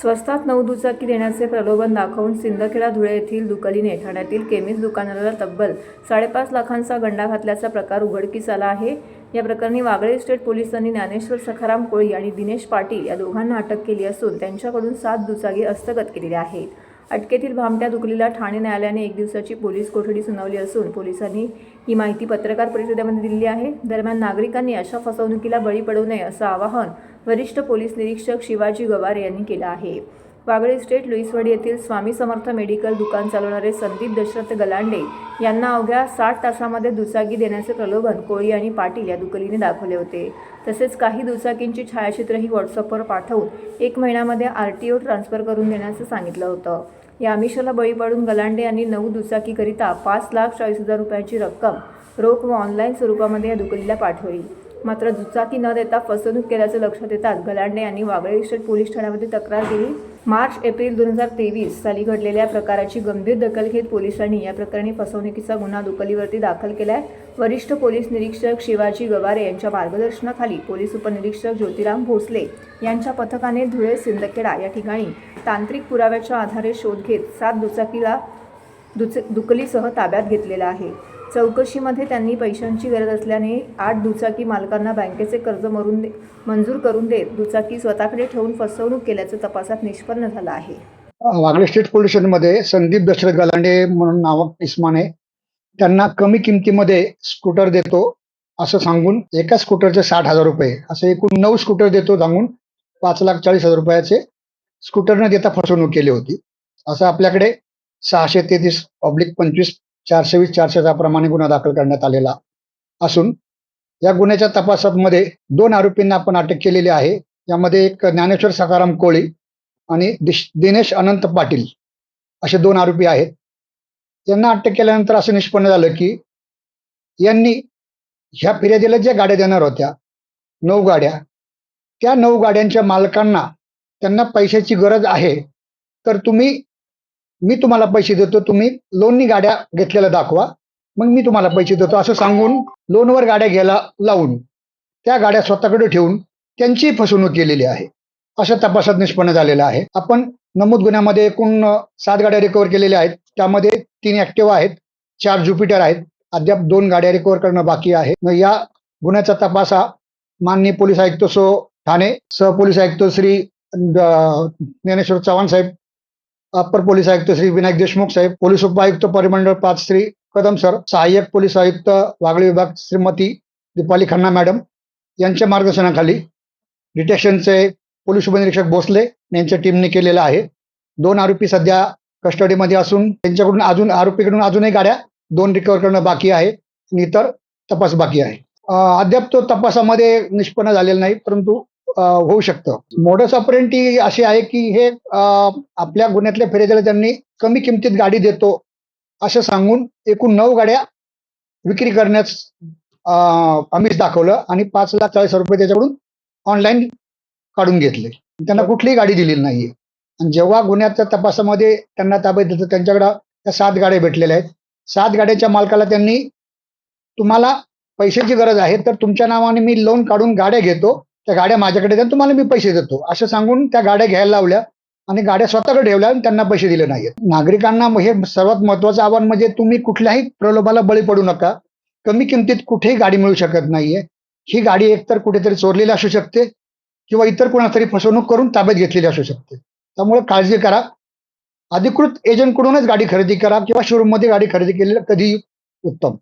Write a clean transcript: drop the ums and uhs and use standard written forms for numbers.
स्वस्तात 9 दुचाकी देण्याचे प्रलोभन दाखवून सिंदखेडा धुळे येथील दुकलीने ठाण्यातील केमिस्ट दुकानदाराला तब्बल 5.5 लाखांचा गंडा घातल्याचा प्रकार उघडकीस आला आहे। या प्रकरणी वागळे इस्टेट पोलिसांनी ज्ञानेश्वर सखाराम कोळी आणि दिनेश पाटील या दोघांना अटक केली असून त्यांच्याकडून 7 दुचाकी हस्तगत केलेल्या आहेत। अटकेतील भामट्या दुकलीला ठाणे न्यायालयाने 1 दिवसाची पोलीस कोठडी सुनावली असून पोलिसांनी ही माहिती पत्रकार परिषदेमध्ये दिली आहे। दरम्यान नागरिकांनी अशा फसवणुकीला बळी पडू नये असं आवाहन वरिष्ठ पोलीस निरीक्षक शिवाजी गवारे यांनी केलं आहे। वागळे इस्टेट लुईसवाडी येथील स्वामी समर्थ मेडिकल दुकान चालवणारे संदीप दशरथ गलांडे यांना अवघ्या 60 तासामध्ये दुचाकी देण्याचे प्रलोभन कोळी आणि पाटील या दुकलीने दाखवले होते। तसेच काही दुचाकींची छायाचित्रही व्हॉट्सअपवर पाठवून 1 महिन्यामध्ये RTO ट्रान्सफर करून देण्याचं सांगितलं होतं। या आमिषाला बळी पडून गलांडे यांनी 9 दुचाकीकरिता 5,40,000 रुपयांची रक्कम रोख व ऑनलाईन स्वरूपामध्ये या दुकलीला पाठवली। मात्र दुचाकी न देता फसवणूक केल्याचं लक्षात येताच गलांडे यांनी वागळे इस्टेट पोलीस ठाण्यामध्ये तक्रार दिली। मार्च-एप्रिल 2023 साली घडलेल्या प्रकाराची गंभीर दखल घेत पोलिसांनी या प्रकरणी फसवणुकीचा गुन्हा दुकलीवरती दाखल केलाय। वरिष्ठ पोलीस निरीक्षक शिवाजी गवारे यांच्या मार्गदर्शनाखाली पोलीस उपनिरीक्षक ज्योतिराम भोसले यांच्या पथकाने धुळे सिंदखेडा या ठिकाणी तांत्रिक पुराव्याच्या आधारे शोध घेत 7 दुचाकीला दुकलीसह ताब्यात घेतलेला आहे। चौकशीमध्ये त्यांनी पैशांची गरज असल्याने 8 दुचाकी मालकांना बँकेचे कर्ज मंजूर करून देत दुचाकी स्वतःकडे ठेवून फसवणूक केल्याचं तपासात निष्पन्न झालं आहे। वागळे स्टेट पोलीस स्टेशनमध्ये संदीप दशरथ गलांडे म्हणून नावाक इसमाने त्यांना कमी किमतीमध्ये स्कूटर देतो असं सांगून एका स्कूटरचे 60,000 रुपये असे एकूण 9 स्कूटर देतो सांगून 5,40,000 रुपयाचे स्कूटर न देता फसवणूक केली होती। असं आपल्याकडे 633/25 420/400 प्रमाणे गुन्हा दाखल करण्यात आलेला असून या गुन्ह्याच्या तपासामध्ये 2 आरोपींना आपण अटक केलेली आहे। यामध्ये एक ज्ञानेश्वर सखाराम कोळी आणि दिनेश अनंत पाटील असे 2 आरोपी आहेत। यांना अटक केल्यानंतर असं निष्पन्न झालं की यांनी ह्या फिर्यादीला ज्या गाड्या देणार होत्या 9 गाड्या, त्या 9 गाड्यांच्या मालकांना त्यांना पैशाची गरज आहे तर मी तुम्हाला पैसे देतो, तुम्ही लोननी गाड्या घेतलेल्या दाखवा, मग मी तुम्हाला पैसे देतो असं सांगून लोनवर गाड्या घ्यायला लावून त्या गाड्या स्वतःकडे ठेवून त्यांची फसवणूक केलेली आहे अशा तपासात निष्पन्न झालेलं आहे। आपण नमूद गुन्ह्यामध्ये एकूण 7 गाड्या रिकव्हर केलेल्या आहेत। त्यामध्ये 3 ऍक्टिव्हा आहेत, 4 ज्युपिटर आहेत, अद्याप 2 गाड्या रिकव्हर करणं बाकी आहे। या गुन्ह्याचा तपास हा माननीय पोलीस आयुक्त ठाणे, सहपोलीस आयुक्त श्री ज्ञानेश्वर चव्हाण साहेब, अप्पर पोलीस आयुक्त श्री विनायक देशमुख साहेब, पोलीस उपायुक्त परिमंडळ 5 श्री कदम सर, सहाय्यक पोलीस आयुक्त वागळे विभाग श्रीमती दीपाली खन्ना मॅडम यांच्या मार्गदर्शनाखाली डिटेक्शनचे पोलीस उपनिरीक्षक भोसले यांच्या टीमने केलेला आहे। 2 आरोपी सध्या कस्टडीमध्ये असून त्यांच्याकडून आरोपीकडून अजूनही गाड्या 2 रिकव्हर करणं बाकी आहे आणि इतर तपास बाकी आहे। अद्याप तो तपासामध्ये निष्पन्न झालेला नाही, परंतु होऊ शकतं। मोडस ऑपरेंडी अशी आहे की हे आपल्या गुन्ह्यातल्या फिर्यादीला त्यांनी कमी किमतीत गाडी देतो असं सांगून एकूण 9 गाड्या विक्री करण्यास आमिष दाखवलं आणि 5,40,000 रुपये त्याच्याकडून ऑनलाईन काढून घेतले। त्यांना कुठलीही गाडी दिलेली नाहीये आणि जेव्हा गुन्ह्याच्या तपासामध्ये त्यांना ताब्यात देतो त्यांच्याकडे त्या 7 गाड्या भेटलेल्या आहेत। 7 गाड्यांच्या मालकाला त्यांनी तुम्हाला पैशाची गरज आहे तर तुमच्या नावाने मी लोन काढून गाड्या घेतो, त्या गाड्या माझ्याकडे द्या, तुम्हाला मी पैसे देतो असं सांगून त्या गाड्या घ्यायला लावल्या आणि गाड्या स्वतःकडे ठेवल्या आणि त्यांना पैसे दिले नाहीत। नागरिकांना हे सर्वात महत्वाचं आव्हान म्हणजे तुम्ही कुठल्याही प्रलोभाला बळी पडू नका। कमी किमतीत कुठेही गाडी मिळू शकत नाहीये। ही गाडी एकतर कुठेतरी चोरलेली असू शकते किंवा इतर कोणातरी फसवणूक करून ताब्यात घेतलेली असू शकते। त्यामुळे काळजी करा, अधिकृत एजंटकडूनच गाडी खरेदी करा किंवा शोरूम मध्ये गाडी खरेदी केलेली कधीही उत्तम।